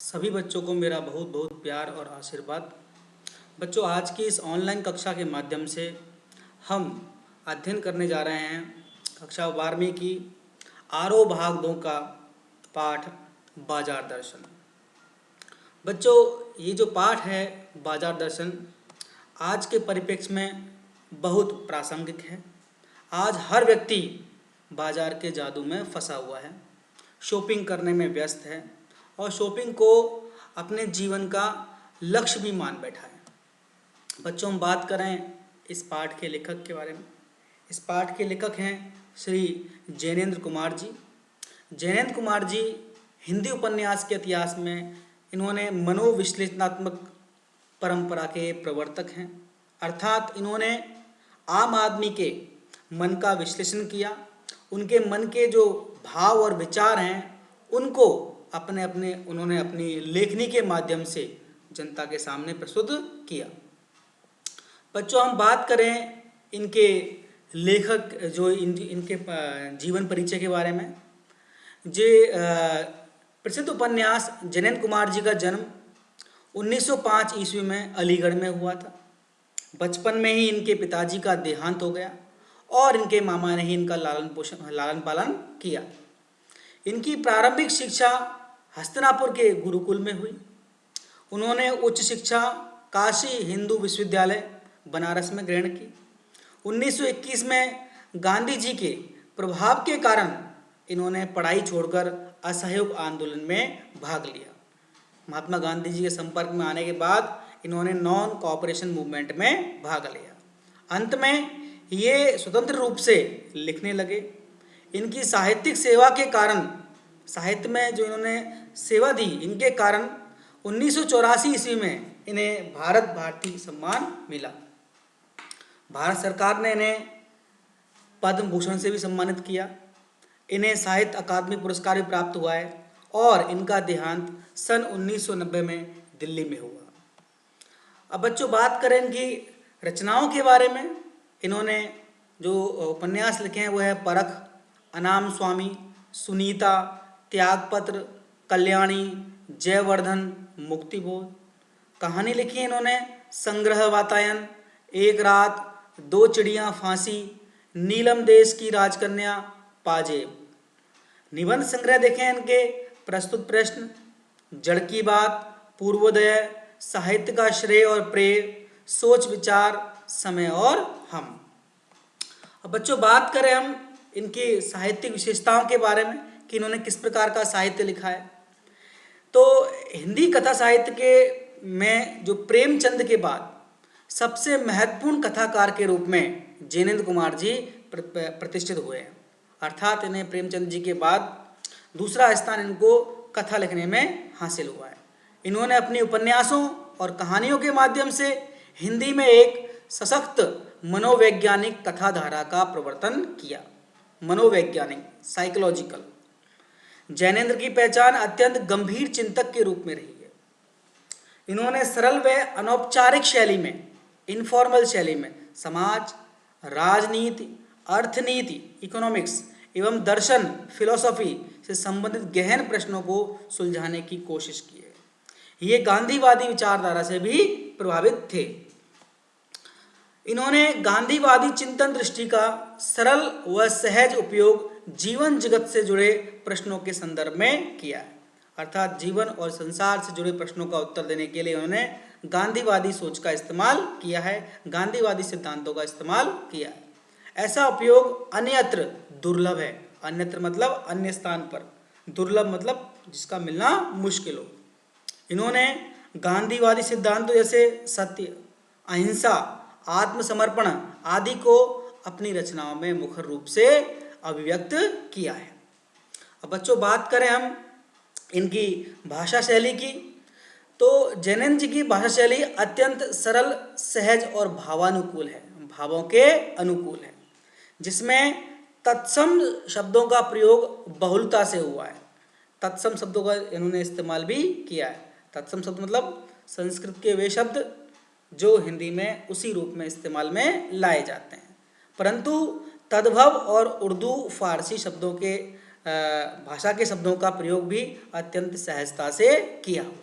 सभी बच्चों को मेरा बहुत बहुत प्यार और आशीर्वाद। बच्चों, आज की इस ऑनलाइन कक्षा के माध्यम से हम अध्ययन करने जा रहे हैं कक्षा 12वीं की आरोह भाग 2 का पाठ बाजार दर्शन। बच्चों, ये जो पाठ है बाजार दर्शन आज के परिप्रेक्ष्य में बहुत प्रासंगिक है। आज हर व्यक्ति बाजार के जादू में फंसा हुआ है, शॉपिंग करने में व्यस्त है और शॉपिंग को अपने जीवन का लक्ष्य भी मान बैठा है। बच्चों, हम बात करें इस पाठ के लेखक के बारे में। इस पाठ के लेखक हैं श्री जैनेन्द्र कुमार जी। जैनेन्द्र कुमार जी हिंदी उपन्यास के इतिहास में इन्होंने मनोविश्लेषणात्मक परंपरा के प्रवर्तक हैं, अर्थात इन्होंने आम आदमी के मन का विश्लेषण किया, उनके मन के जो भाव और विचार हैं उनको उन्होंने अपनी लेखनी के माध्यम से जनता के सामने प्रस्तुत किया। बच्चों, हम बात करें इनके लेखक जो इनके जीवन परिचय के बारे में। प्रसिद्ध उपन्यास जैनेन्द्र कुमार जी का जन्म 1905 ईस्वी में अलीगढ़ में हुआ था। बचपन में ही इनके पिताजी का देहांत हो गया और इनके मामा ने ही इनका लालन पालन किया। इनकी प्रारंभिक शिक्षा हस्तिनापुर के गुरुकुल में हुई। उन्होंने उच्च शिक्षा काशी हिंदू विश्वविद्यालय बनारस में ग्रहण की। 1921 में गांधी जी के प्रभाव के कारण इन्होंने पढ़ाई छोड़कर असहयोग आंदोलन में भाग लिया। महात्मा गांधी जी के संपर्क में आने के बाद इन्होंने नॉन कोऑपरेशन मूवमेंट में भाग लिया। अंत में ये स्वतंत्र रूप से लिखने लगे। इनकी साहित्यिक सेवा के कारण, साहित्य में जो इन्होंने सेवा दी, इनके कारण 1984 ईस्वी में इन्हें भारत भारती सम्मान मिला। भारत सरकार ने इन्हें पद्म भूषण से भी सम्मानित किया। इन्हें साहित्य अकादमी पुरस्कार भी प्राप्त हुआ है और इनका देहांत सन 1990 में दिल्ली में हुआ। अब बच्चों, बात करें इनकी रचनाओं के बारे में। इन्होंने जो उपन्यास लिखे हैं वो है परख, अनाम स्वामी, सुनीता, त्यागपत्र, कल्याणी, जयवर्धन, मुक्तिबोध। कहानी लिखी है इन्होंने संग्रह वातायन, एक रात, दो चिड़ियाँ फांसी, नीलम देश की राजकन्या, पाजेब। निबंध संग्रह देखें इनके प्रस्तुत प्रश्न, जड़ की बात, पूर्वोदय, साहित्य का श्रेय और प्रेय, सोच विचार, समय और हम। अब बच्चों, बात करें हम इनकी साहित्यिक विशेषताओं के बारे में कि इन्होंने किस प्रकार का साहित्य लिखा है, तो हिंदी कथा साहित्य के में जो प्रेमचंद के बाद सबसे महत्वपूर्ण कथाकार के रूप में जैनेन्द्र कुमार जी प्रतिष्ठित हुए हैं। अर्थात इन्हें प्रेमचंद जी के बाद दूसरा स्थान इनको कथा लिखने में हासिल हुआ है। इन्होंने अपनी उपन्यासों और कहानियों के माध्यम से हिंदी में एक सशक्त मनोवैज्ञानिक कथा धारा का प्रवर्तन किया। मनोवैज्ञानिक, साइकोलॉजिकल। जैनेन्द्र की पहचान अत्यंत गंभीर चिंतक के रूप में रही है। इन्होंने सरल व अनौपचारिक शैली में, इनफॉर्मल शैली में समाज, राजनीति, अर्थनीति, इकोनॉमिक्स एवं दर्शन, फिलॉसफी से संबंधित गहन प्रश्नों को सुलझाने की कोशिश की है। ये गांधीवादी विचारधारा से भी प्रभावित थे। इन्होंने गांधीवादी चिंतन दृष्टि का सरल व सहज उपयोग जीवन जगत से जुड़े प्रश्नों के संदर्भ में किया है। अर्थात जीवन और संसार से जुड़े प्रश्नों का उत्तर देने के लिए उन्होंने गांधीवादी सोच का इस्तेमाल किया है, गांधीवादी सिद्धांतों का इस्तेमाल किया है। ऐसा उपयोग अन्यत्र दुर्लभ है। अन्यत्र मतलब अन्य स्थान पर, दुर्लभ मतलब जिसका मिलना मुश्किल हो। इन्होंने गांधीवादी सिद्धांतों जैसे सत्य, अहिंसा, आत्मसमर्पण आदि को अपनी रचनाओं में मुखर रूप से अभिव्यक्त किया है। अब बच्चों, बात करें हम इनकी भाषा शैली की, तो जैनेन्द्र जी की भाषा शैली अत्यंत सरल, सहज और भावानुकूल है, भावों के अनुकूल है, जिसमें तत्सम शब्दों का प्रयोग बहुलता से हुआ है। तत्सम शब्दों का इन्होंने इस्तेमाल भी किया है। तत्सम शब्द मतलब संस्कृत के वे शब्द जो हिंदी में उसी रूप में इस्तेमाल में लाए जाते हैं, परंतु तद्भव और उर्दू फारसी शब्दों के भाषा के शब्दों का प्रयोग भी अत्यंत सहजता से किया हो।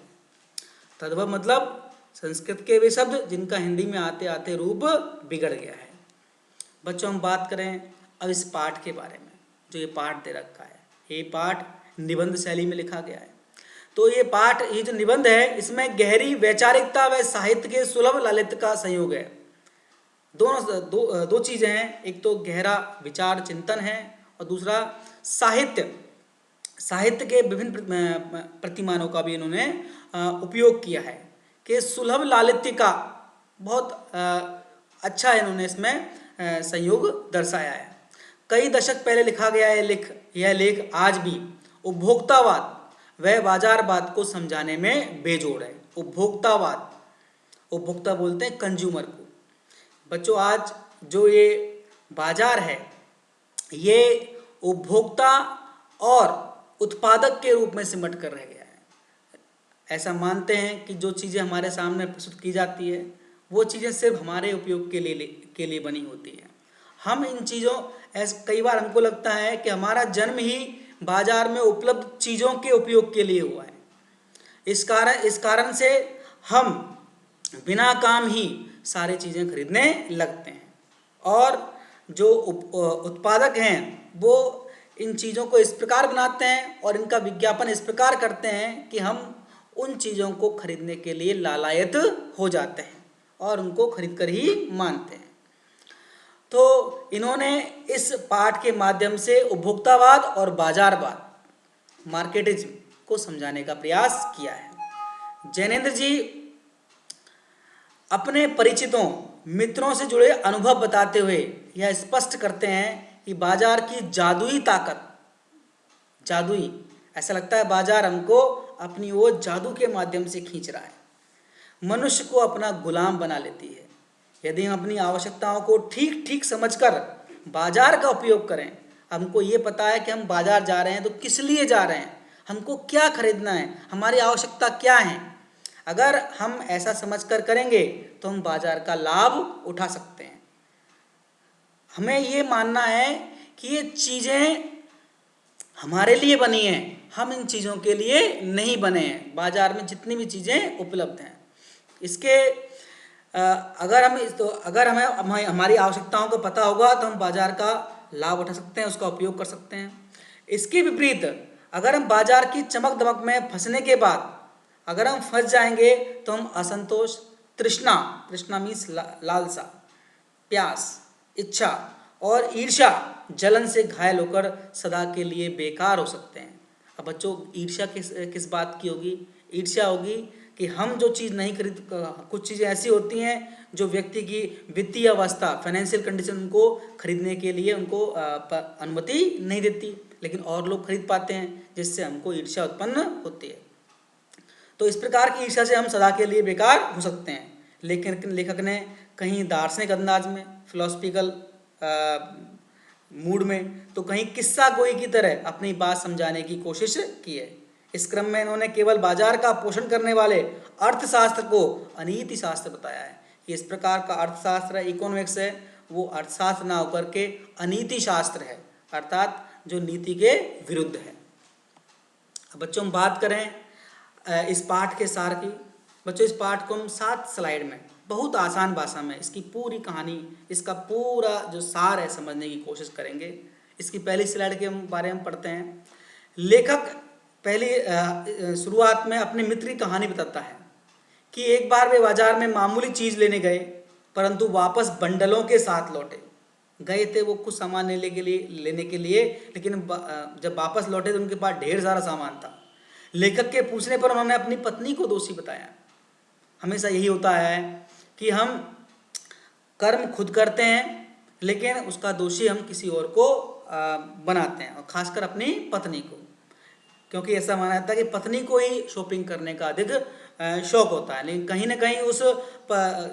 तद्भव मतलब संस्कृत के वे शब्द जिनका हिंदी में आते आते रूप बिगड़ गया है। बच्चों, हम बात करें अब इस पाठ के बारे में। जो ये पाठ दे रखा है, ये पाठ निबंध शैली में लिखा गया है। तो ये पाठ, ये जो निबंध है, इसमें गहरी वैचारिकता व साहित्य के सुलभ लालित्य का संयोग है। दो चीजें हैं, एक तो गहरा विचार चिंतन है और दूसरा साहित्य के विभिन्न प्रतिमानों का भी इन्होंने उपयोग किया है कि सुलभ लालित्य का बहुत अच्छा इन्होंने इसमें संयोग दर्शाया है। कई दशक पहले लिखा गया यह लेख आज भी उपभोक्तावाद व बाजारवाद को समझाने में बेजोड़ है। उपभोक्तावाद, उपभोक्ता बोलते हैं कंज्यूमर को। बच्चों, आज जो ये बाजार है, ये उपभोक्ता और उत्पादक के रूप में सिमट कर रह गया है। ऐसा मानते हैं कि जो चीज़ें हमारे सामने प्रस्तुत की जाती है, वो चीज़ें सिर्फ हमारे उपयोग के लिए बनी होती हैं। हम इन चीज़ों, ऐसे कई बार हमको लगता है कि हमारा जन्म ही बाजार में उपलब्ध चीज़ों के उपयोग के लिए हुआ है। इस कारण से हम बिना काम ही सारी चीज़ें खरीदने लगते हैं और जो उत्पादक हैं वो इन चीज़ों को इस प्रकार बनाते हैं और इनका विज्ञापन इस प्रकार करते हैं कि हम उन चीज़ों को खरीदने के लिए लालायत हो जाते हैं और उनको खरीद कर ही मानते हैं। तो इन्होंने इस पाठ के माध्यम से उपभोक्तावाद और बाजारवाद, मार्केटिज्म को समझाने का प्रयास किया है। जैनेन्द्र जी अपने परिचितों, मित्रों से जुड़े अनुभव बताते हुए यह स्पष्ट करते हैं कि बाजार की जादुई ताकत, जादुई, ऐसा लगता है बाजार हमको अपनी ओर जादू के माध्यम से खींच रहा है, मनुष्य को अपना गुलाम बना लेती है। यदि हम अपनी आवश्यकताओं को ठीक ठीक समझकर बाजार का उपयोग करें, हमको ये पता है कि हम बाजार जा रहे हैं तो किस लिए जा रहे हैं, हमको क्या खरीदना है, हमारी आवश्यकता क्या है, अगर हम ऐसा समझकर करेंगे तो हम बाजार का लाभ उठा सकते हैं। हमें ये मानना है कि ये चीज़ें हमारे लिए बनी हैं, हम इन चीज़ों के लिए नहीं बने हैं। बाजार में जितनी भी चीज़ें उपलब्ध हैं, इसके अगर हमें हमारी आवश्यकताओं को पता होगा तो हम बाजार का लाभ उठा सकते हैं, उसका उपयोग कर सकते हैं। इसके विपरीत अगर हम बाजार की चमक दमक में फंसने के बाद अगर हम फंस जाएंगे तो हम असंतोष, तृष्णा मीन्स लालसा, प्यास, इच्छा और ईर्ष्या, जलन से घायल होकर सदा के लिए बेकार हो सकते हैं। अब बच्चों, ईर्ष्या किस बात की होगी? ईर्ष्या होगी कि हम जो चीज़ नहीं खरीद, कुछ चीज़ें ऐसी होती हैं जो व्यक्ति की वित्तीय अवस्था, फाइनेंशियल कंडीशन उनको खरीदने के लिए उनको अनुमति नहीं देती, लेकिन और लोग खरीद पाते हैं, जिससे हमको ईर्ष्या उत्पन्न होती है। तो इस प्रकार की ईर्ष्या से हम सदा के लिए बेकार हो सकते हैं। लेकिन लेखक ने कहीं दार्शनिक अंदाज में, फिलोसफिकल मूड में, तो कहीं किस्सा गोई की तरह अपनी बात समझाने की कोशिश की है। इस क्रम में इन्होंने केवल बाजार का पोषण करने वाले अर्थशास्त्र को अनीति शास्त्र बताया है। कि इस प्रकार का अर्थशास्त्र इकोनॉमिक्स है, वो अर्थशास्त्र ना होकर के अनीति शास्त्र है, अर्थात जो नीति के विरुद्ध है। अब बच्चों, हम बात करें इस पाठ के सार की। बच्चों, इस पाठ को हम 7 स्लाइड में बहुत आसान भाषा में इसकी पूरी कहानी, इसका पूरा जो सार है समझने की कोशिश करेंगे। इसकी पहली स्लाइड के बारे में पढ़ते हैं। लेखक पहली शुरुआत में अपने मित्र की कहानी बताता है कि एक बार वे बाजार में मामूली चीज़ लेने गए, परंतु वापस बंडलों के साथ लौटे। गए थे वो कुछ सामान लेने के लिए, लेकिन जब वापस लौटे तो उनके पास ढेर सारा सामान था। लेखक के पूछने पर उन्होंने अपनी पत्नी को दोषी बताया। हमेशा यही होता है कि हम कर्म खुद करते हैं, लेकिन उसका दोषी हम किसी और को बनाते हैं, और खासकर अपनी पत्नी को, क्योंकि ऐसा माना जाता है कि पत्नी को ही शॉपिंग करने का अधिक शौक होता है। लेकिन कहीं ना कहीं उस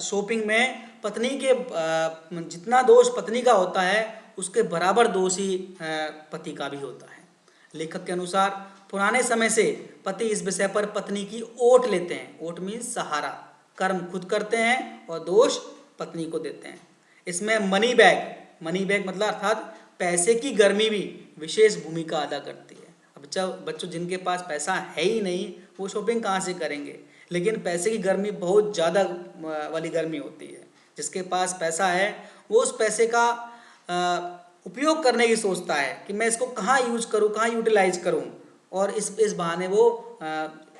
शॉपिंग में पत्नी के जितना दोष पत्नी का होता है, उसके बराबर दोष ही पति का भी होता है। लेखक के अनुसार पुराने समय से पति इस विषय पर पत्नी की ओट लेते हैं। ओट मीन्स सहारा। कर्म खुद करते हैं और दोष पत्नी को देते हैं। इसमें मनी बैग मतलब अर्थात पैसे की गर्मी भी विशेष भूमिका अदा करती है। अब बच्चों जिनके पास पैसा है ही नहीं वो शॉपिंग कहाँ से करेंगे, लेकिन पैसे की गर्मी बहुत ज़्यादा वाली गर्मी होती है। जिसके पास पैसा है वो उस पैसे का उपयोग करने की सोचता है कि मैं इसको कहाँ यूज करूँ, कहाँ यूटिलाइज करूँ, और इस बहाने वो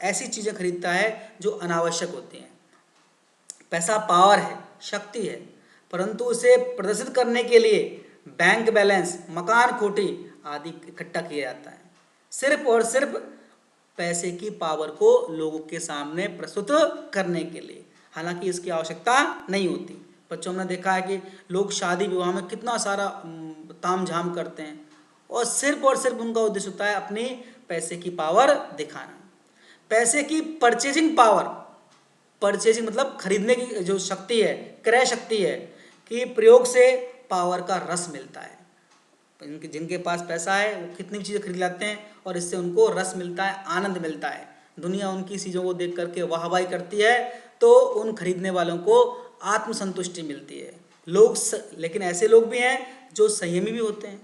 ऐसी चीज़ें खरीदता है जो अनावश्यक होती हैं। पैसा पावर है, शक्ति है, परंतु उसे प्रदर्शित करने के लिए बैंक बैलेंस, मकान खोटी आदि इकट्ठा किया जाता है, सिर्फ और सिर्फ पैसे की पावर को लोगों के सामने प्रस्तुत करने के लिए। हालांकि इसकी आवश्यकता नहीं होती। बच्चों हमने देखा है कि लोग शादी विवाह में कितना सारा तामझाम करते हैं और सिर्फ उनका उद्देश्य होता है अपनी पैसे की पावर दिखाना। पैसे की परचेजिंग पावर, परचेजिंग मतलब खरीदने की जो शक्ति है, क्रय शक्ति है, कि प्रयोग से पावर का रस मिलता है। जिनके पास पैसा है वो कितनी चीज़ें खरीद लाते हैं और इससे उनको रस मिलता है, आनंद मिलता है। दुनिया उनकी चीज़ों को देख करके वाहवाही करती है तो उन खरीदने वालों को आत्मसंतुष्टि मिलती है। लेकिन ऐसे लोग भी हैं जो संयमी भी होते हैं,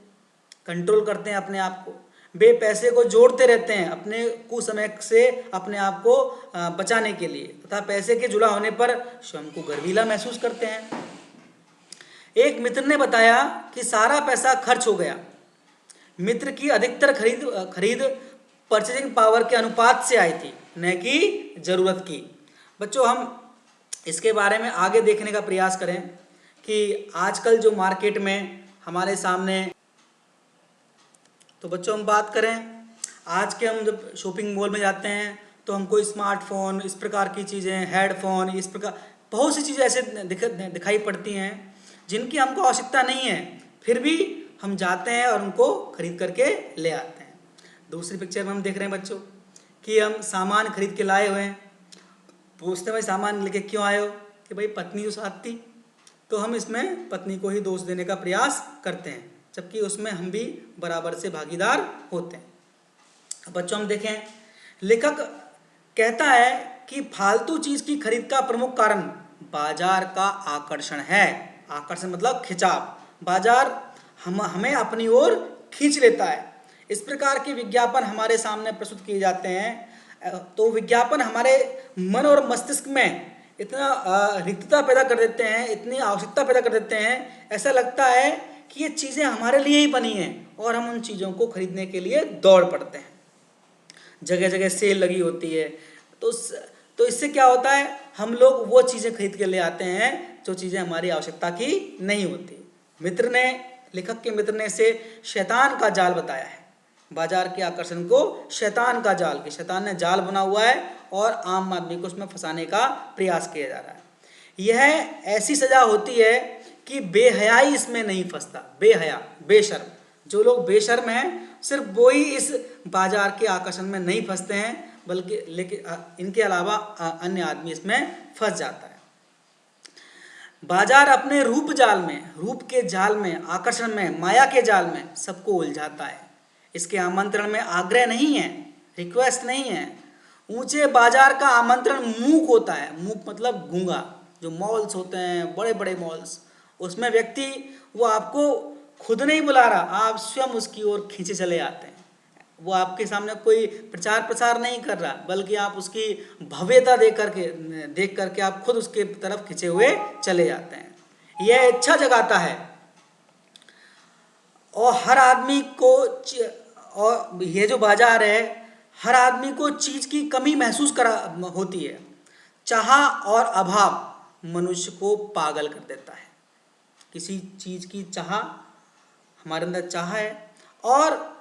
कंट्रोल करते हैं अपने आप को, वे पैसे को जोड़ते रहते हैं अपने कुसमय से अपने आप को बचाने के लिए, तथा पैसे के जुड़ा होने पर स्वयं को गर्वीला महसूस करते हैं। एक मित्र ने बताया कि सारा पैसा खर्च हो गया। मित्र की अधिकतर खरीद परचेजिंग पावर के अनुपात से आई थी, न कि जरूरत की। बच्चों हम इसके बारे में आगे देखने का प्रयास करें कि आजकल जो मार्केट में हमारे सामने, तो बच्चों हम बात करें आज के, हम जब शॉपिंग मॉल में जाते हैं तो हमको स्मार्टफोन, इस प्रकार की चीज़ें, हेडफोन, इस प्रकार बहुत सी चीज़ें ऐसे दिखाई पड़ती हैं जिनकी हमको आवश्यकता नहीं है, फिर भी हम जाते हैं और उनको खरीद करके ले आते हैं। दूसरी पिक्चर में हम देख रहे हैं बच्चों कि हम सामान खरीद के लाए हुए हैं, पूछते भाई सामान लेके क्यों आए हो, कि भाई पत्नी जो साथ थी, तो हम इसमें पत्नी को ही दोष देने का प्रयास करते हैं, जबकि उसमें हम भी बराबर से भागीदार होते हैं। बच्चों हम देखें, लेखक कहता है कि फालतू चीज की खरीद का प्रमुख कारण बाजार का आकर्षण है। आकर्षण मतलब खिंचाव। बाजार हमें अपनी ओर खींच लेता है। इस प्रकार के विज्ञापन हमारे सामने प्रस्तुत किए जाते हैं, तो विज्ञापन हमारे मन और मस्तिष्क में इतना रिक्तता पैदा कर देते हैं, इतनी आवश्यकता पैदा कर देते हैं, ऐसा लगता है कि ये चीज़ें हमारे लिए ही बनी हैं और हम उन चीज़ों को खरीदने के लिए दौड़ पड़ते हैं। जगह जगह सेल लगी होती है, तो इससे क्या होता है, हम लोग वो चीज़ें खरीद के ले आते हैं जो चीज़ें हमारी आवश्यकता की नहीं होती। लेखक के मित्र ने इसे शैतान का जाल बताया है। बाजार के आकर्षण को शैतान का जाल, कि शैतान ने जाल बना हुआ है और आम आदमी को उसमें फंसाने का प्रयास किया जा रहा है। यह ऐसी सजा होती है कि बेहयाई इसमें नहीं फंसता। बेहया, बेशर्म, जो लोग बेशर्म हैं सिर्फ वो ही इस बाजार के आकर्षण में नहीं फंसते हैं, बल्कि लेकिन इनके अलावा अन्य आदमी इसमें फंस जाता है। बाजार अपने रूप के जाल में, आकर्षण में, माया के जाल में सबको उलझाता है। इसके आमंत्रण में आग्रह नहीं है, रिक्वेस्ट नहीं है। ऊंचे बाजार का आमंत्रण मूक होता है। मूक मतलब गूंगा। जो मॉल्स होते हैं, बड़े बड़े मॉल्स, उसमें व्यक्ति वो आपको खुद नहीं बुला रहा, आप स्वयं उसकी ओर खींचे चले आते हैं। वो आपके सामने कोई प्रचार प्रसार नहीं कर रहा, बल्कि आप उसकी भव्यता देख करके आप खुद उसके तरफ खिंचे हुए चले जाते हैं। यह इच्छा जगाता है और हर आदमी को, और ये जो बाजार है, हर आदमी को चीज की कमी महसूस होती है। चाह और अभाव मनुष्य को पागल कर देता है। किसी चीज की चाह, हमारे अंदर चाह है और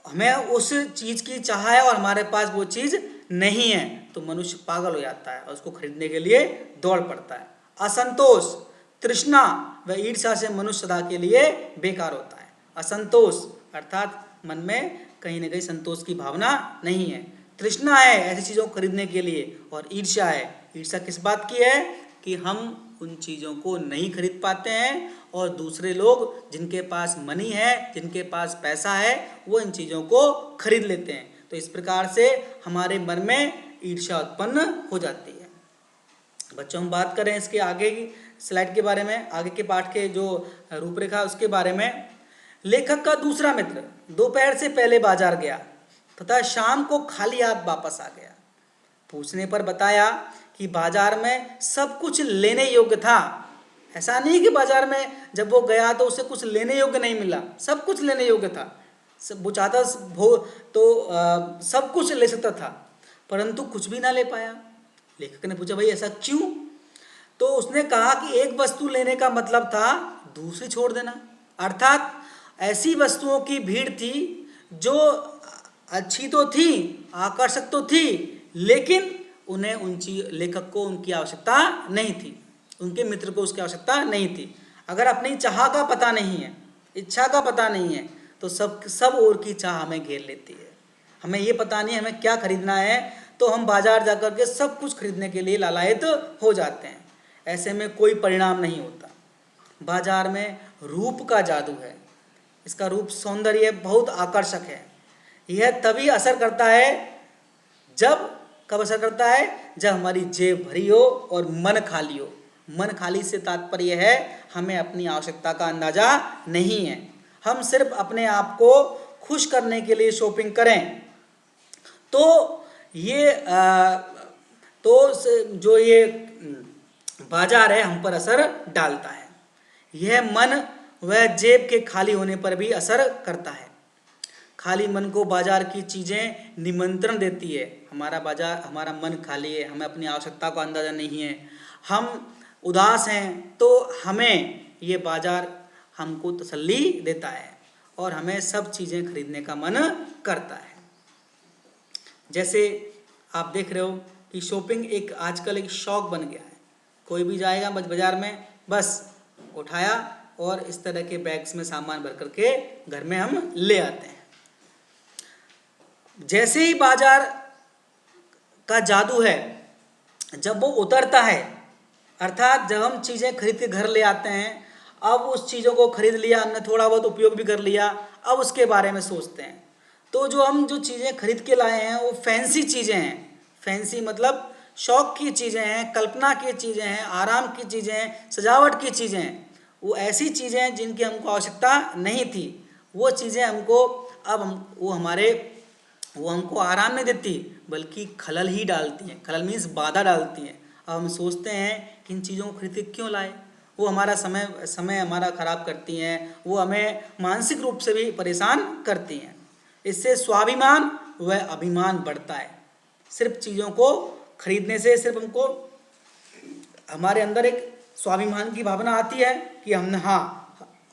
हमें उस चीज की चाह है और हमारे पास वो चीज नहीं है, तो मनुष्य पागल हो जाता है और उसको खरीदने के लिए दौड़ पड़ता है। असंतोष, तृष्णा व ईर्ष्या से मनुष्य सदा के लिए बेकार होता है। असंतोष अर्थात मन में कहीं ना कहीं संतोष की भावना नहीं है। तृष्णा है ऐसी चीजों को खरीदने के लिए, और ईर्ष्या है। ईर्ष्या किस बात की है, कि हम उन चीज़ों को नहीं खरीद पाते हैं और दूसरे लोग जिनके पास मनी है, जिनके पास पैसा है, वो इन चीज़ों को खरीद लेते हैं। तो इस प्रकार से हमारे मन में ईर्ष्या उत्पन्न हो जाती है। बच्चों हम बात करें इसके आगे की स्लाइड के बारे में, आगे के पाठ के जो रूपरेखा उसके बारे में, लेखक का दूसरा मित्र दोपहर से पहले बाजार गया तथा शाम को खाली हाथ वापस आ गया। पूछने पर बताया कि बाजार में सब कुछ लेने योग्य था। ऐसा नहीं कि बाजार में जब वो गया तो उसे कुछ लेने योग्य नहीं मिला, सब कुछ लेने योग्य था। सब वो चाहता तो सब कुछ ले सकता था, परंतु कुछ भी ना ले पाया। लेखक ने पूछा, भाई ऐसा क्यों? तो उसने कहा कि एक वस्तु लेने का मतलब था दूसरी छोड़ देना, अर्थात ऐसी वस्तुओं की भीड़ थी जो अच्छी तो थी, आकर्षक तो थी, लेकिन उन्हें लेखक को उनकी आवश्यकता नहीं थी, उनके मित्र को उसकी आवश्यकता नहीं थी। अगर अपनी चाह का पता नहीं है, इच्छा का पता नहीं है, तो सब और की चाह हमें घेर लेती है। हमें ये पता नहीं हमें क्या खरीदना है, तो हम बाजार जाकर के सब कुछ खरीदने के लिए लालायित हो जाते हैं। ऐसे में कोई परिणाम नहीं होता। बाजार में रूप का जादू है, इसका रूप सौंदर्य बहुत आकर्षक है। यह तभी असर करता है कब असर करता है? जब हमारी जेब भरी हो और मन खाली हो। मन खाली से तात्पर्य है हमें अपनी आवश्यकता का अंदाजा नहीं है, हम सिर्फ अपने आप को खुश करने के लिए शॉपिंग करें तो जो ये बाजार है हम पर असर डालता है। यह मन व जेब के खाली होने पर भी असर करता है। खाली मन को बाजार की चीज़ें निमंत्रण देती है। हमारा मन खाली है, हमें अपनी आवश्यकता का अंदाज़ा नहीं है, हम उदास हैं, तो हमें ये बाजार हमको तसल्ली देता है और हमें सब चीज़ें खरीदने का मन करता है। जैसे आप देख रहे हो कि शॉपिंग आजकल एक शौक बन गया है। कोई भी जाएगा बाजार में, बस उठाया और इस तरह के बैग्स में सामान भर करके घर में हम ले आते हैं। जैसे ही बाजार का जादू है, जब वो उतरता है, अर्थात जब हम चीज़ें खरीद के घर ले आते हैं, अब उस चीज़ों को खरीद लिया हमने, थोड़ा बहुत उपयोग भी कर लिया, अब उसके बारे में सोचते हैं। तो जो चीज़ें खरीद के लाए हैं वो फैंसी चीज़ें हैं। फैंसी मतलब शौक की चीज़ें हैं, कल्पना की चीज़ें हैं, आराम की चीज़ें हैं, सजावट की चीज़ें हैं। वो ऐसी चीज़ें हैं जिनकी हमको आवश्यकता नहीं थी। वो चीज़ें वो हमको आराम नहीं देती, बल्कि खलल ही डालती हैं। खलल मीन्स बाधा डालती हैं। अब हम सोचते हैं कि इन चीज़ों को खरीद के क्यों लाए। वो हमारा समय हमारा खराब करती हैं, वो हमें मानसिक रूप से भी परेशान करती हैं। इससे स्वाभिमान व अभिमान बढ़ता है। सिर्फ चीज़ों को खरीदने से सिर्फ हमको हमारे अंदर एक स्वाभिमान की भावना आती है कि हमने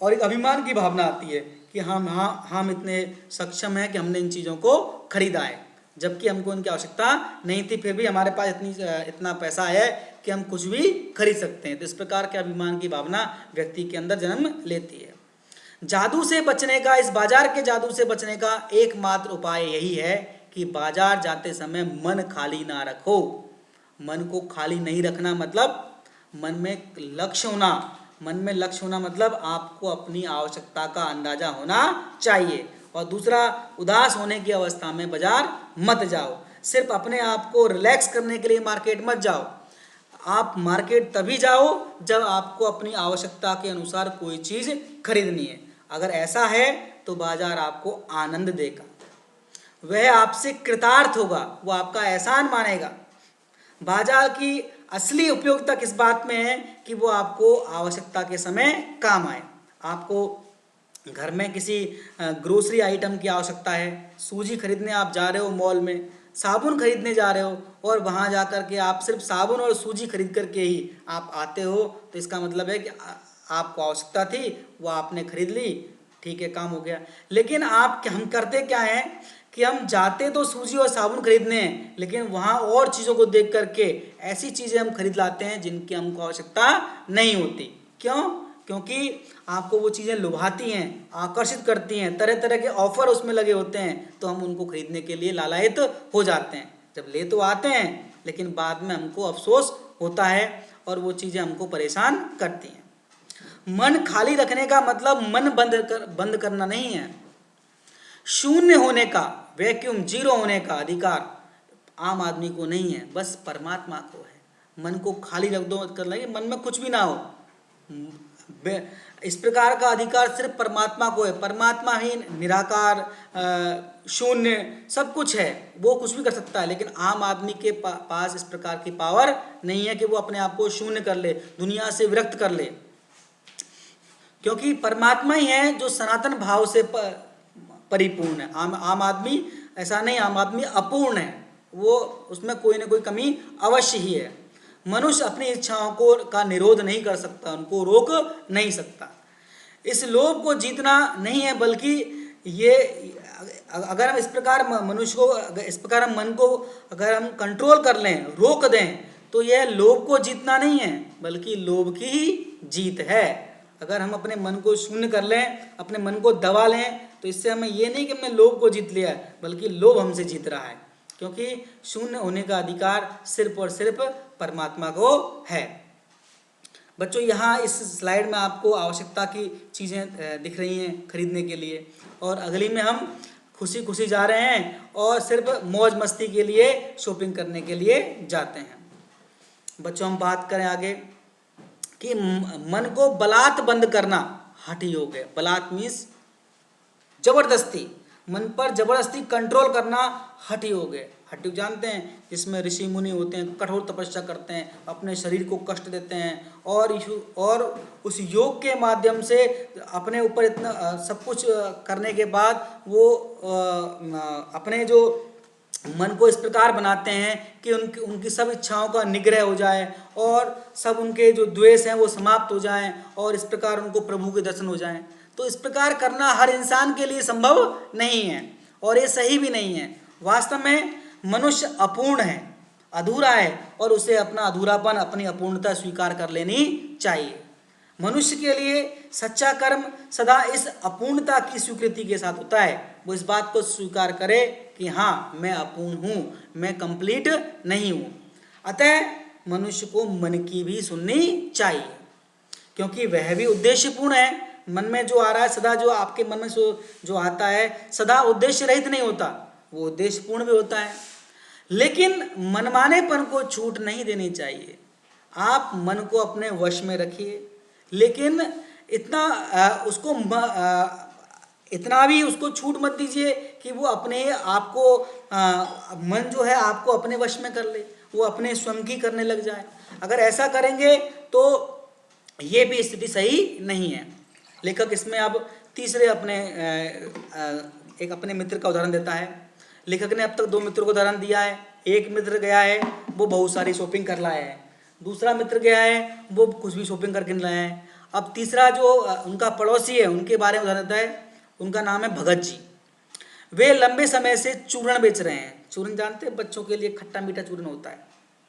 और एक अभिमान की भावना आती है कि हम इतने सक्षम हैं कि हमने इन चीज़ों को खरीदा है, जबकि हमको इनकी आवश्यकता नहीं थी, फिर भी हमारे पास इतना पैसा है कि हम कुछ भी खरीद सकते हैं। तो इस प्रकार के अभिमान की भावना व्यक्ति के अंदर जन्म लेती है। इस बाजार के जादू से बचने का एकमात्र उपाय यही है कि बाजार जाते समय मन खाली ना रखो। मन को खाली नहीं रखना मतलब मन में लक्ष्य होना मतलब आपको अपनी आवश्यकता का अंदाजा होना चाहिए। और दूसरा, उदास होने की अवस्था में बाजार मत जाओ। सिर्फ अपने आप को रिलैक्स करने के लिए मार्केट मत जाओ। आप मार्केट तभी जाओ जब आपको अपनी आवश्यकता के अनुसार कोई चीज़ खरीदनी है। अगर ऐसा है तो बाजार आपको आनंद देगा, वह आपसे कृतार्थ होगा, वो आपका एहसान मानेगा। बाजार की असली उपयोगिता किस बात में है कि वो आपको आवश्यकता के समय काम आए। आपको घर में किसी ग्रोसरी आइटम की आवश्यकता है, सूजी खरीदने आप जा रहे हो मॉल में, साबुन खरीदने जा रहे हो और वहाँ जा कर के आप सिर्फ साबुन और सूजी खरीद करके ही आप आते हो, तो इसका मतलब है कि आपको आवश्यकता थी, वो आपने खरीद ली, ठीक है, काम हो गया। लेकिन हम करते क्या हैं कि हम जाते तो सूजी और साबुन खरीदने हैं, लेकिन वहाँ और चीज़ों को देख करके ऐसी चीज़ें हम खरीद लाते हैं जिनकी हमको आवश्यकता नहीं होती। क्यों? क्योंकि आपको वो चीज़ें लुभाती हैं, आकर्षित करती हैं, तरह तरह के ऑफर उसमें लगे होते हैं, तो हम उनको खरीदने के लिए लालायित हो जाते हैं। जब ले तो आते हैं, लेकिन बाद में हमको अफसोस होता है और वो चीज़ें हमको परेशान करती हैं। मन खाली रखने का मतलब मन बंद करना नहीं है। शून्य होने का, वैक्यूम, जीरो होने का अधिकार आम आदमी को नहीं है, बस परमात्मा को है। मन को खाली रख दो, कर लगे मन में कुछ भी ना हो। इस प्रकार का अधिकार सिर्फ परमात्मा को है। परमात्मा ही निराकार, शून्य, सब कुछ है, वो कुछ भी कर सकता है। लेकिन आम आदमी के पास इस प्रकार की पावर नहीं है कि वो अपने आप को शून्य कर ले, दुनिया से विरक्त कर ले। क्योंकि परमात्मा ही है जो सनातन भाव से परिपूर्ण है। आम आदमी ऐसा नहीं, आम आदमी अपूर्ण है, वो उसमें कोई ना कोई कमी अवश्य ही है। मनुष्य अपनी इच्छाओं को का निरोध नहीं कर सकता, उनको रोक नहीं सकता। इस लोभ को जीतना नहीं है, बल्कि ये अगर हम इस प्रकार मनुष्य को, इस प्रकार हम मन को अगर हम कंट्रोल कर लें, रोक दें, तो यह लोभ को जीतना नहीं है, बल्कि लोभ की ही जीत है। अगर हम अपने मन को शून्य कर लें, अपने मन को दबा लें, तो इससे हमें ये नहीं कि हमने लोभ को जीत लिया है, बल्कि लोभ हमसे जीत रहा है। क्योंकि शून्य होने का अधिकार सिर्फ और सिर्फ परमात्मा को है। बच्चों, यहाँ इस स्लाइड में आपको आवश्यकता की चीज़ें दिख रही हैं खरीदने के लिए, और अगली में हम खुशी खुशी जा रहे हैं और सिर्फ मौज मस्ती के लिए शॉपिंग करने के लिए जाते हैं। बच्चों, हम बात करें आगे कि मन को बलात् बंद करना हठ योग है। बलात् मीन्स जबरदस्ती, मन पर जबरदस्ती कंट्रोल करना हठ योग है। हठ योग जानते हैं, जिसमें ऋषि मुनि होते हैं, कठोर तपस्या करते हैं, अपने शरीर को कष्ट देते हैं, और उस योग के माध्यम से अपने ऊपर इतना सब कुछ करने के बाद वो अपने जो मन को इस प्रकार बनाते हैं कि उनकी सब इच्छाओं का निग्रह हो जाए और सब उनके जो द्वेष हैं वो समाप्त हो जाएं, और इस प्रकार उनको प्रभु के दर्शन हो जाएं। तो इस प्रकार करना हर इंसान के लिए संभव नहीं है, और ये सही भी नहीं है। वास्तव में मनुष्य अपूर्ण है, अधूरा है, और उसे अपना अधूरापन, अपनी अपूर्णता स्वीकार कर लेनी चाहिए। मनुष्य के लिए सच्चा कर्म सदा इस अपूर्णता की स्वीकृति के साथ होता है। वो इस बात को स्वीकार करे कि हाँ, मैं अपूर्ण हूँ, मैं कंप्लीट नहीं हूँ। अतः मनुष्य को मन की भी सुननी चाहिए, क्योंकि वह भी उद्देश्यपूर्ण है। मन में जो आ रहा है, सदा जो आपके मन में जो आता है, सदा उद्देश्य रहित नहीं होता, वो उद्देश्यपूर्ण भी होता है। लेकिन मनमानेपन को छूट नहीं देनी चाहिए। आप मन को अपने वश में रखिए, लेकिन इतना भी उसको छूट मत दीजिए कि वो अपने आप को मन जो है आपको अपने वश में कर ले, वो अपने स्वयं की करने लग जाए। अगर ऐसा करेंगे तो ये भी स्थिति सही नहीं है। लेखक इसमें अब तीसरे एक अपने मित्र का उदाहरण देता है। लेखक ने अब तक 2 मित्रों को उदाहरण दिया है। एक मित्र गया है, वो बहुत सारी शॉपिंग कर लाया है। दूसरा मित्र गया है, वो कुछ भी शॉपिंग करके नहीं लाया है। अब तीसरा जो उनका पड़ोसी है, उनके बारे में उदाहरण देता है। उनका नाम है भगत जी। वे लंबे समय से चूरण बेच रहे हैं। चूरण जानते हैं, बच्चों के लिए खट्टा मीठा चूरण होता है,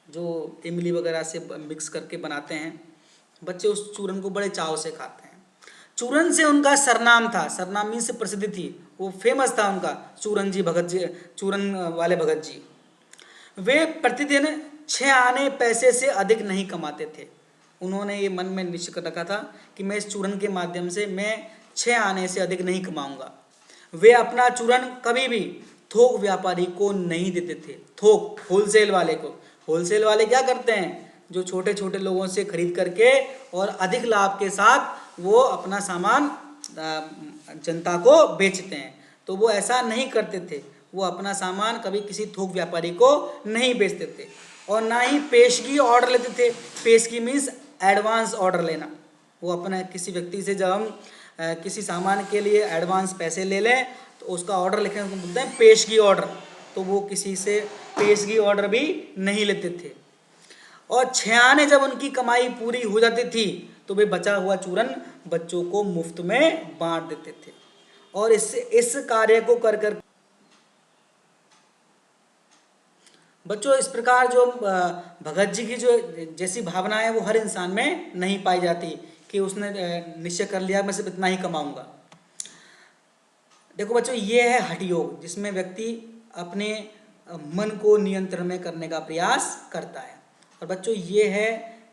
जो इमली वगैरह से मिक्स करके बनाते हैं। बच्चे उस चूरण को बड़े चाव से खाते हैं। चूरण से उनका सरनाम था, सरनाम मीन्स प्रसिद्धि थी, वो फेमस था उनका, चूरण जी, भगत जी, चूरण वाले भगत जी। वे प्रतिदिन 6 आने पैसे से अधिक नहीं कमाते थे। उन्होंने ये मन में निश्चय कर रखा था कि मैं इस चूरण के माध्यम से मैं 6 आने से अधिक नहीं कमाऊंगा। वे अपना चूरण कभी भी थोक व्यापारी को नहीं देते थे। थोक, होलसेल वाले को। होलसेल वाले क्या करते हैं, जो छोटे छोटे लोगों से खरीद करके और अधिक लाभ के साथ वो अपना सामान जनता को बेचते हैं। तो वो ऐसा नहीं करते थे, वो अपना सामान कभी किसी थोक व्यापारी को नहीं बेचते थे, और ना ही पेशगी ऑर्डर लेते थे। पेशगी मीन्स एडवांस ऑर्डर लेना। वो अपने किसी व्यक्ति से जब हम किसी सामान के लिए एडवांस पैसे ले लें तो उसका ऑर्डर लिखने को बोलते हैं पेशगी ऑर्डर। तो वो किसी से पेशगी ऑर्डर भी नहीं लेते थे। और 6 आने जब उनकी कमाई पूरी हो जाती थी तो वे बचा हुआ चूरन बच्चों को मुफ्त में बांट देते थे। और इस कार्य को कर कर बच्चों, इस प्रकार जो भगत जी की जो जैसी भावना है वो हर इंसान में नहीं पाई जाती कि उसने निश्चय कर लिया मैं सिर्फ इतना ही कमाऊंगा। देखो बच्चों, ये है हठ योग, जिसमें व्यक्ति अपने मन को नियंत्रण में करने का प्रयास करता है। और बच्चों,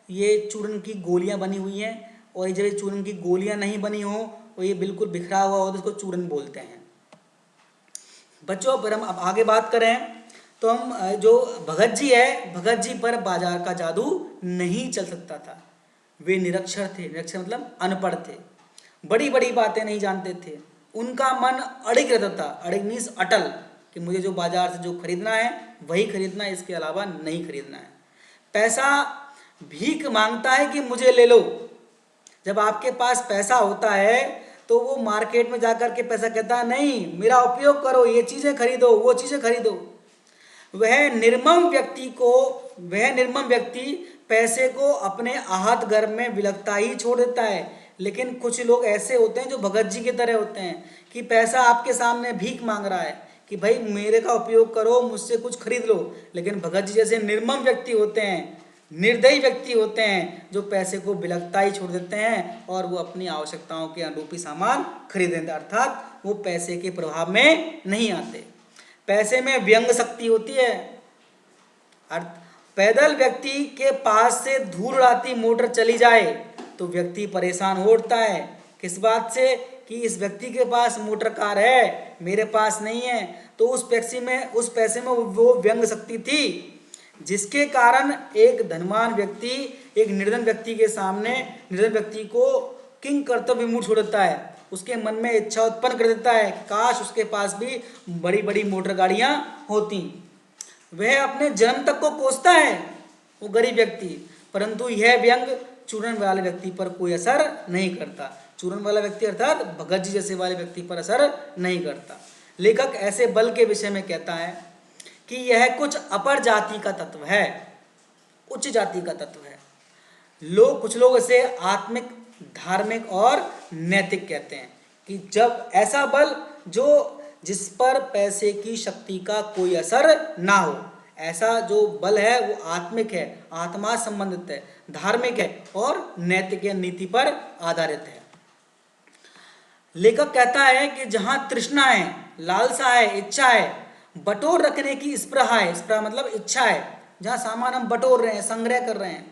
ये चूर्ण की गोलियां बनी हुई हैं, और जब ये चूर्ण की गोलियां नहीं बनी हो और ये बिल्कुल बिखरा हुआ हो तो इसको चूर्ण बोलते हैं। बच्चों, अगर हम अब आगे बात करें तो हम जो भगत जी है, भगत जी पर बाजार का जादू नहीं चल सकता था। वे निरक्षर थे, निरक्षर मतलब अनपढ़ थे, बड़ी बड़ी बातें नहीं जानते थे। उनका मन अड़िग रहता था, अड़िग मीन्स अटल, कि मुझे जो बाजार से जो खरीदना है वही खरीदना है, इसके अलावा नहीं खरीदना है। पैसा भीख मांगता है कि मुझे ले लो। जब आपके पास पैसा होता है तो वो मार्केट में जाकर के पैसा कहता है नहीं, मेरा उपयोग करो, ये चीज़ें खरीदो, वो चीज़ें खरीदो। वह निर्मम व्यक्ति पैसे को अपने आहत गर्भ में विलकता ही छोड़ देता है। लेकिन कुछ लोग ऐसे होते हैं जो भगत जी की तरह होते हैं कि पैसा आपके सामने भीख मांग रहा है कि भाई मेरे का उपयोग करो, मुझसे कुछ खरीद लो। लेकिन भगत जी जैसे निर्मम व्यक्ति होते हैं, निर्दयी व्यक्ति होते हैं, जो पैसे को बिलकता ही छोड़ देते हैं और वो अपनी आवश्यकताओं के अनुरूपी सामान खरीद लेते हैं, अर्थात वो पैसे के प्रभाव में नहीं आते। पैसे में व्यंग शक्ति होती है। पैदल व्यक्ति के पास से धूल उड़ाती मोटर चली जाए तो व्यक्ति परेशान हो उठता है। किस बात से? कि इस व्यक्ति के पास मोटर कार है, मेरे पास नहीं है। तो उस पैसे में वो व्यंग शक्ति थी, जिसके कारण एक धनवान व्यक्ति एक निर्धन व्यक्ति के सामने निर्धन व्यक्ति को किंग कर्तव्य विमूढ़ छोड़ देता है। उसके मन में इच्छा उत्पन्न कर देता है, काश उसके पास भी बड़ी बड़ी मोटर गाड़ियां होती। वह अपने जन्म तक को कोसता है, वो गरीब व्यक्ति, परंतु यह व्यंग चूरन वाले व्यक्ति पर कोई असर नहीं करता। चूरन वाला व्यक्ति अर्थात भगत जी जैसे वाले व्यक्ति पर असर नहीं करता। लेखक ऐसे बल के विषय में कहता है कि यह कुछ अपर जाति का तत्व है, उच्च जाति का तत्व है। कुछ लोग इसे आत्मिक, धार्मिक और नैतिक कहते हैं कि जब ऐसा बल जिस पर पैसे की शक्ति का कोई असर ना हो, ऐसा जो बल है वो आत्मिक है, आत्मा संबंधित है, धार्मिक है और नैतिक या नीति पर आधारित है। लेखक कहता है कि जहां तृष्णा है, लालसा है, इच्छा है, बटोर रखने की स्पृहा है, स्पृहा मतलब इच्छा है, जहां सामान हम बटोर रहे हैं, संग्रह कर रहे हैं,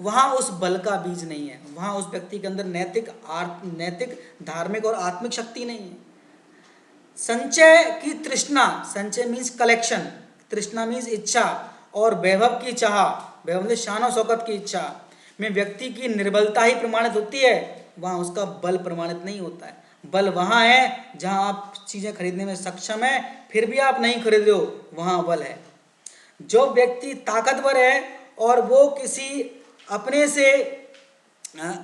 वहां उस बल का बीज नहीं है, वहां उस व्यक्ति के अंदर नैतिक, धार्मिक और आत्मिक शक्ति नहीं है। संचय की तृष्णा, संचय मीन्स कलेक्शन, तृष्णा मीन्स इच्छा, और वैभव की चाह, वैभव मतलब शान और शौकत की इच्छा में व्यक्ति की निर्बलता ही प्रमाणित होती है, वहां उसका बल प्रमाणित नहीं होता है। बल वहां है जहां आप चीजें खरीदने में सक्षम है, फिर भी आप नहीं खरीद रहे हो, वहां बल है। जो व्यक्ति ताकतवर है और वो किसी अपने से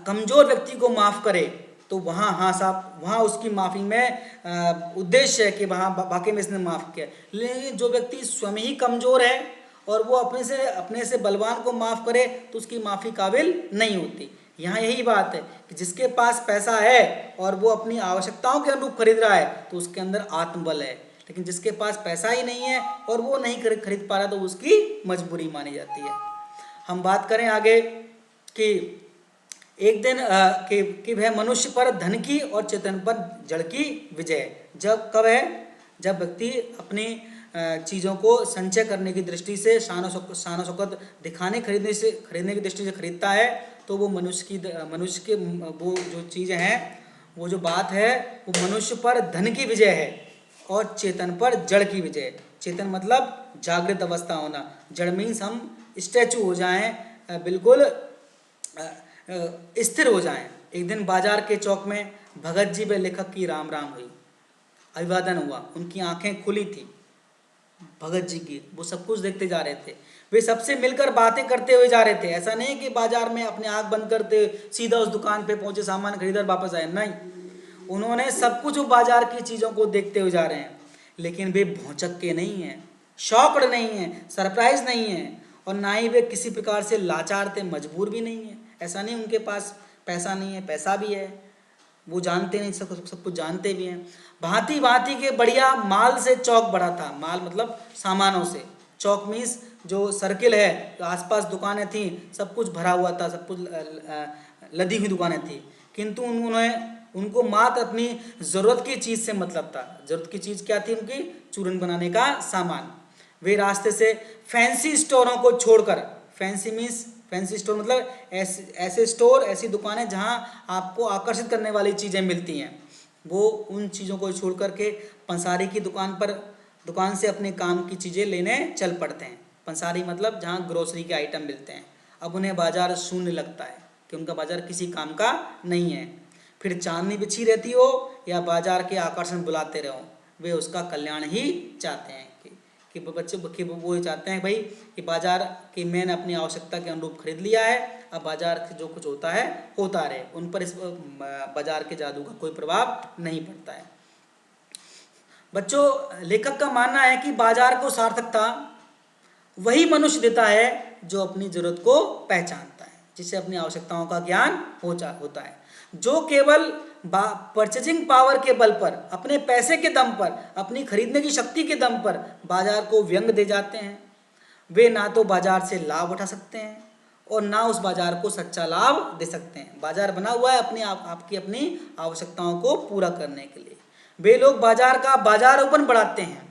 कमजोर व्यक्ति को माफ करे तो वहाँ हाँ साहब, वहाँ उसकी माफ़ी में उद्देश्य है कि वहाँ वाकई में इसने माफ़ किया। लेकिन जो व्यक्ति स्वयं ही कमज़ोर है और वो अपने से बलवान को माफ़ करे तो उसकी माफ़ी काबिल नहीं होती। यहाँ यही बात है कि जिसके पास पैसा है और वो अपनी आवश्यकताओं के अनुरूप खरीद रहा है तो उसके अंदर आत्मबल है। लेकिन जिसके पास पैसा ही नहीं है और वो नहीं खरीद पा रहा तो उसकी मजबूरी मानी जाती है। हम बात करें आगे कि एक दिन कि वह मनुष्य पर धन की और चेतन पर जड़ की विजय जब कब है? जब व्यक्ति अपनी चीज़ों को संचय करने की दृष्टि से, शान और शौकत खरीदने की दृष्टि से खरीदता है तो वो मनुष्य के वो जो चीज़ें हैं, वो जो बात है वो मनुष्य पर धन की विजय है और चेतन पर जड़ की विजय। चेतन मतलब जागृत अवस्था होना, जड़ मीन्स हम स्टैचू हो जाएं, बिल्कुल स्थिर हो जाएं। एक दिन बाजार के चौक में भगत जी व लेखक की राम राम हुई, अभिवादन हुआ, उनकी आंखें खुली थी भगत जी की, वो सब कुछ देखते जा रहे थे, वे सबसे मिलकर बातें करते हुए जा रहे थे। ऐसा नहीं कि बाजार में अपने आंख बंद करते सीधा उस दुकान पे पहुंचे, सामान खरीदकर वापस आए, नहीं, उन्होंने सब कुछ बाजार की चीज़ों को देखते हुए जा रहे हैं। लेकिन वे भौचक के नहीं हैं, शॉक्ड नहीं हैं, सरप्राइज नहीं हैं और ना ही वे किसी प्रकार से लाचार थे, मजबूर भी नहीं है। ऐसा नहीं उनके पास पैसा नहीं है, पैसा भी है, वो जानते नहीं, सब कुछ जानते भी हैं। भांति भांति के बढ़िया माल से चौक भरा था, माल मतलब सामानों से, चौक मीन्स जो सर्किल है, जो आसपास दुकानें थी, सब कुछ भरा हुआ था, सब कुछ लदी हुई दुकानें थी। किंतु उनको मात्र अपनी ज़रूरत की चीज़ से मतलब था। ज़रूरत की चीज़ क्या थी उनकी? चूरन बनाने का सामान। वे रास्ते से फैंसी स्टोरों को छोड़कर, फैंसी मीन्स फैंसी स्टोर मतलब ऐसे स्टोर, ऐसी दुकानें जहां आपको आकर्षित करने वाली चीज़ें मिलती हैं, वो उन चीज़ों को छोड़ करके पंसारी की दुकान से अपने काम की चीज़ें लेने चल पड़ते हैं। पंसारी मतलब जहां ग्रोसरी के आइटम मिलते हैं। अब उन्हें बाजार शून्य लगता है, कि उनका बाजार किसी काम का नहीं है। फिर चांदनी बिछी रहती हो या बाजार के आकर्षण बुलाते रहो, वे उसका कल्याण ही चाहते हैं कि बच्चे कि वो ये चाहते हैं भाई कि बाजार की मैंने अपनी आवश्यकता के अनुरूप खरीद लिया है, अब बाजार से जो कुछ होता है होता रहे, उन पर इस बाजार के जादू का कोई प्रभाव नहीं पड़ता है। बच्चों, लेखक का मानना है कि बाजार को सार्थकता वही मनुष्य देता है जो अपनी जरूरत को पहचानता है, जिसे अपनी आवश्यकताओं का ज्ञान होता है, जो केवल परचेजिंग पावर के बल पर, अपने पैसे के दम पर, अपनी खरीदने की शक्ति के दम पर बाजार को व्यंग दे जाते हैं। वे ना तो बाजार से लाभ उठा सकते हैं और ना उस बाजार को सच्चा लाभ दे सकते हैं। बाजार बना हुआ है आपकी अपनी आवश्यकताओं को पूरा करने के लिए। वे लोग बाजार का बाजारूपन बढ़ाते हैं।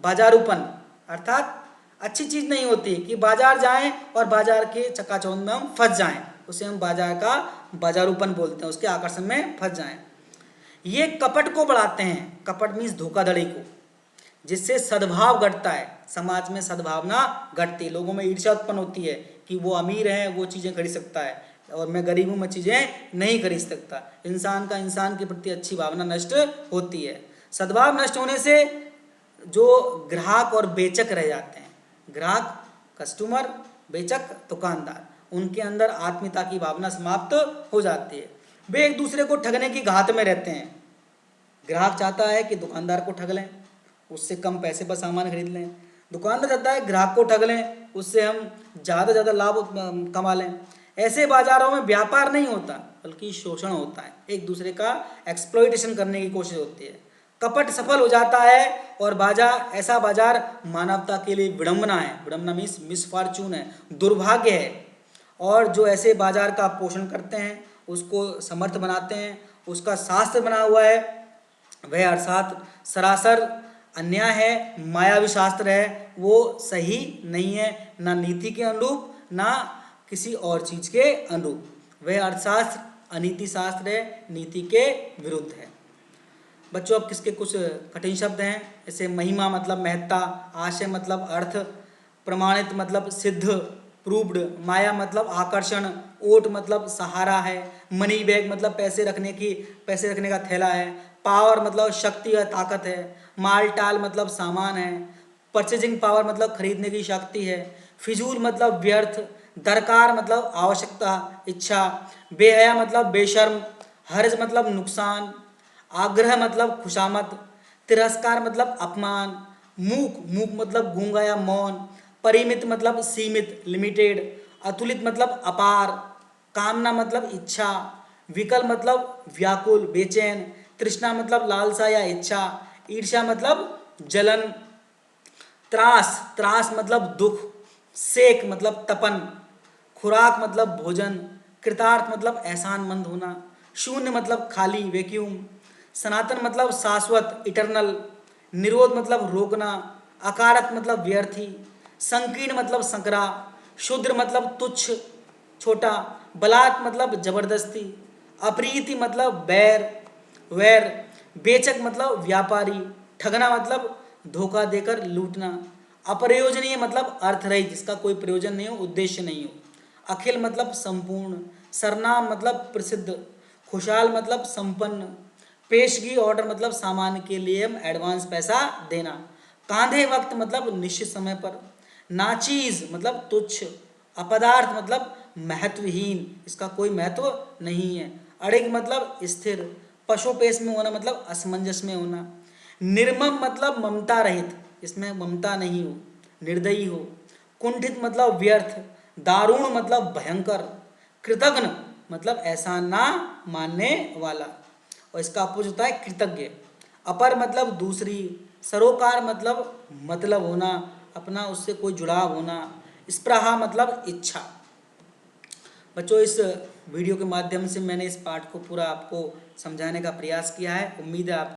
बाजारूपन अर्थात अच्छी चीज़ नहीं होती कि बाजार जाएं और बाजार के चकाचौंध में हम फंस जाएं, उसे हम बाजार का बाजारूपन बोलते हैं, उसके आकर्षण में फंस जाएं। ये कपट को बढ़ाते हैं, कपट मीन्स धोखाधड़ी को, जिससे सद्भाव घटता है, समाज में सद्भावना घटती है, लोगों में ईर्ष्या उत्पन्न होती है कि वो अमीर है, वो चीज़ें खरीद सकता है और मैं गरीब हूँ, मैं चीज़ें नहीं खरीद सकता। इंसान के प्रति अच्छी भावना नष्ट होती है। सद्भाव नष्ट होने से जो ग्राहक और बेचक रह जाते हैं, ग्राहक कस्टमर, बेचक दुकानदार, उनके अंदर आत्मीयता की भावना समाप्त हो जाती है। वे एक दूसरे को ठगने की घात में रहते हैं। ग्राहक चाहता है कि दुकानदार को ठग लें, उससे कम पैसे पर सामान खरीद लें। दुकानदार चाहता है ग्राहक को ठग लें, उससे हम ज़्यादा लाभ कमा लें। ऐसे बाजारों में व्यापार नहीं होता बल्कि शोषण होता है, एक दूसरे का एक्सप्लॉइटेशन करने की कोशिश होती है। कपट सफल हो जाता है और ऐसा बाजार मानवता के लिए विडंबना है। विडंबना मीन्स मिसफॉर्चून है, दुर्भाग्य है। और जो ऐसे बाजार का पोषण करते हैं, उसको समर्थ बनाते हैं, उसका शास्त्र बना हुआ है, वह अर्थात सरासर अन्याय है, मायावी शास्त्र है, वो सही नहीं है, ना नीति के अनुरूप ना किसी और चीज़ के अनुरूप। वह अर्थशास्त्र अनीति शास्त्र है, नीति के विरुद्ध है। बच्चों, अब किसके कुछ कठिन शब्द हैं, जैसे महिमा मतलब महत्ता, आशय मतलब अर्थ, प्रमाणित मतलब सिद्ध प्रूव्ड, माया मतलब आकर्षण, ओट मतलब सहारा है, मनी बैग मतलब पैसे रखने का थैला है, पावर मतलब शक्ति या ताकत है, माल टाल मतलब सामान है, परचेजिंग पावर मतलब खरीदने की शक्ति है, फिजूल मतलब व्यर्थ, दरकार मतलब आवश्यकता, इच्छा, बेहया मतलब बेशर्म, हर्ज मतलब नुकसान, आग्रह मतलब खुशामद, तिरस्कार मतलब अपमान, मूक मतलब गूंगा या मौन, परिमित मतलब सीमित लिमिटेड, अतुलित मतलब अपार, कामना मतलब इच्छा, विकल मतलब व्याकुल बेचैन, तृष्णा मतलब लालसा या इच्छा, ईर्ष्या मतलब जलन, त्रास मतलब दुख, सेक मतलब तपन, खुराक मतलब भोजन, कृतार्थ मतलब एहसानमंद होना, शून्य मतलब खाली वैक्यूम, सनातन मतलब शाश्वत इटरनल, निरोध मतलब रोकना, अकारक मतलब व्यर्थी, संकीर्ण मतलब संकरा, शूद्र मतलब तुच्छ छोटा, बलात् मतलब जबरदस्ती, अप्रीति मतलब वैर, बेचक मतलब व्यापारी, ठगना मतलब धोखा देकर लूटना, अप्रयोजनीय मतलब अर्थरहित, जिसका कोई प्रयोजन नहीं हो, उद्देश्य नहीं हो, अखिल मतलब संपूर्ण, सरनाम मतलब प्रसिद्ध, खुशहाल मतलब संपन्न, पेशगी ऑर्डर मतलब सामान के लिए हम एडवांस पैसा देना, कांधे वक्त मतलब निश्चित समय पर, नाचीज मतलब तुच्छ, अपदार्थ मतलब महत्वहीन, इसका कोई महत्व नहीं है, अड़िग मतलब स्थिर, पशुपेश में होना मतलब असमंजस में होना, निर्मम मतलब ममता रहित, इसमें ममता नहीं हो, निर्दयी हो, कुंठित मतलब व्यर्थ, दारुण मतलब भयंकर, कृतघ्न मतलब एहसान ना मानने वाला, और इसका अपोजिट होता है कृतज्ञ। अपर मतलब दूसरी, सरोकार मतलब होना, अपना उससे कोई जुड़ाव होना, स्पृहा मतलब इच्छा। बच्चों, इस वीडियो के माध्यम से मैंने इस पाठ को पूरा आपको समझाने का प्रयास किया है। उम्मीद है आप